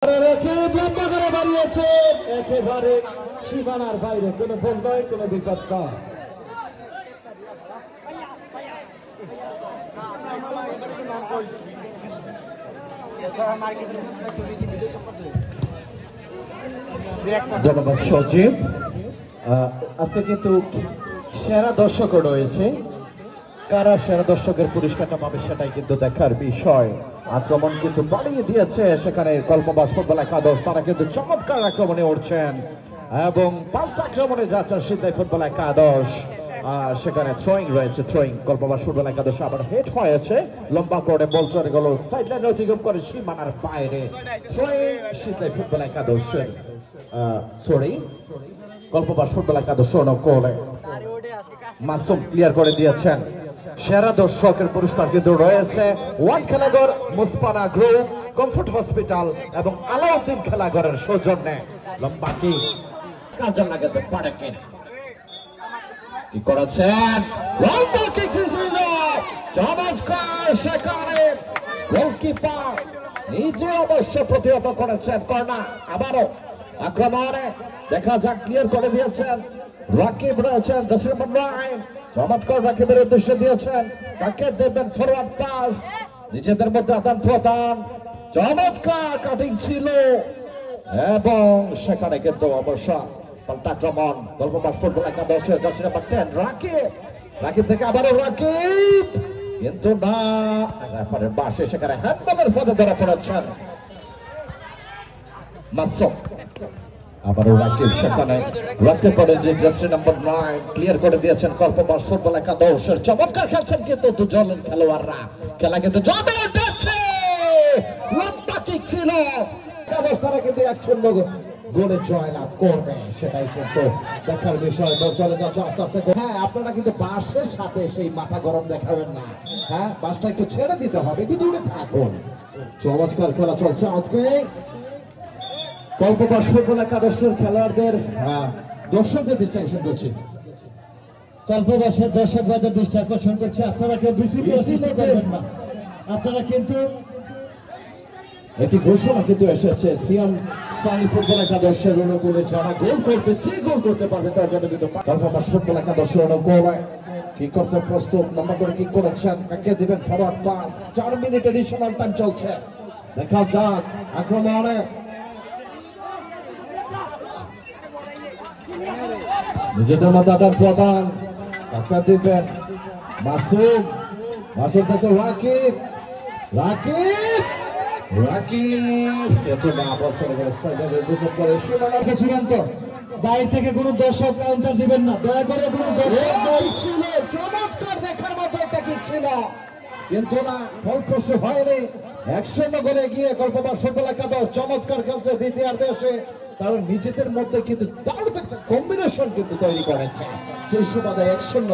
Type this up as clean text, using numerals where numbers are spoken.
রেখে লম্বা করে বাড়িয়েছে একেবারে সীমানার বাইরে, কোনো ভুল নয়, কোনো বিপদ নয়। ধন্যবাদ সজীব। আজকে কিন্তু সেরা দর্শকও রয়েছে, কারা সেরা দর্শকের পুরস্কারটা পাবে সেটাই কিন্তু দেখার বিষয়। আক্রমণ কিন্তু বাড়িয়ে দিয়েছে সেখানে কল্পবাস ফুটবল একাদশ, তারা কিন্তু চমৎকার আক্রমণে উঠছেন এবং পাল্টা আক্রমণে যাচ্ছেন সিদ্ধাই ফুটবল একাদশ। সেখানে থ্রোয়িং রয়েছে, থ্রোয়িং কল্পবাস ফুটবল একাদশ আবার হেড হয়েছে, লম্বা করে বল চলে গেল সাইডলাইন অতিক্রম করে সীমানার বাইরে। থ্রোয়িং সিদ্ধাই ফুটবল একাদশের সরি কল্পবাস ফুটবল একাদশ অনুকূলে মাসুম ক্লিয়ার করে দিয়েছেন। সেরা দর্শকের পুরস্কার কিন্তু রয়েছে ওয়ান খেলাঘর, মুসপানা গ্রুপ, কমফোর্ট হসপিটাল এবং আলাউদ্দিন খেলাঘরের সৌজন্যে। লম্বা কি কাজে লাগাতে পারে কিনা, কি করেছেন, লম্বা কিক ছিল চমৎকার, সেখানে গোলকিপার নিজে অবশ্য প্রতিহত করেছেন। কর্নার আবারও আক্রমণে দেখা যাক, ক্লিয়ার করে দিয়েছেন রাকিব রয়েছেন, জাসির মোহাম্মদ চমৎকার রাকিবের উদ্দেশ্যে দিয়েছেন, তাকে দেবেন ফরওয়ার্ড পাস, নিজেদের মধ্যে আদান প্রদান, চমৎকার কাটিং ছিল এবং সেখানে কিন্তু অবশ্য পাল্টা আক্রমণ কল্পবাস ফুটবল একাদশের জাসির নাম্বার 10 রাকিব, রাকিব থেকে আবারও রাকিব, কিন্তু না রেফারির বাসে সেখানে হ্যান্ডবলের পদে ধরা পড়েছেন মাসুম। আবারও রাকিব সেখানে রাখতে পারেন যে জার্সি নাম্বার 9 ক্লিয়ার করে দিয়েছেন কল্পবাস ফুটবল একাদশের। চমৎকার খেলছেন কিন্তু দুজন খেলোয়াড়রা, খেলা কিন্তু জমে উঠেছে, লম্বা কিক ছিল, তারা কিন্তু 1-0 গোলে জয়লাভ করবে, সেটাই কিন্তু দেখার বিষয়। চলে যাচ্ছে আস্তে আস্তে। হ্যাঁ, আপনারা কিন্তু বাসের সাথে সেই মাথা গরম দেখাবেন না, হ্যাঁ বাসটা একটু ছেড়ে দিতে হবে, একটু দূরে থাকুন। চমৎকার খেলা চলছে আজকে কল্পবাস ফুটবল একাদশের খেলোয়াড়দের দর্শকদের দৃষ্টি আকর্ষণ করছি, কল্পবাসের দর্শকদের দৃষ্টি আকর্ষণ করছে, আপনারা কেউ বিসিবি করবেন না। আপনারা কিন্তু একটি ঘোষণা কিন্তু এসেছে সিয়াম সানি ফুটবল একাদশের অনুকূলে, যারা গোল করবে, যে গোল করতে পারবে তার জন্য কিন্তু কল্পবাস ফুটবল একাদশের অনুকূলে কি করতে প্রস্তুত, লম্বা করে কি করেছেন, কাকে দিবেন forward pass. 4 minute additional time চলছে, দেখা যাক আক্রমণে নিজেদের মধ্যে আদান প্রদান, কাকা দিবেন মাসুম, মাসুম থেকে রাকিব, রাকিব চূড়ান্ত বাইরে থেকে কোনো দর্শক কাউন্টার দিবেন না, দয়া করে কোনো ছিল চমৎকার দেখার মতো একটা কি ছিল, কিন্তু না ফলপ্রসূ হয়নি। 1-0 গোলে গিয়ে কল্পবাস ফুটবল একাদশ চমৎকার খেলছে দ্বিতীয়ার্ধে এসে, কারণ নিজেদের মধ্যে কিন্তু দারুণ একটা কম্বিনেশন কিন্তু তৈরি করেছে। সেই সুবাদে 1-0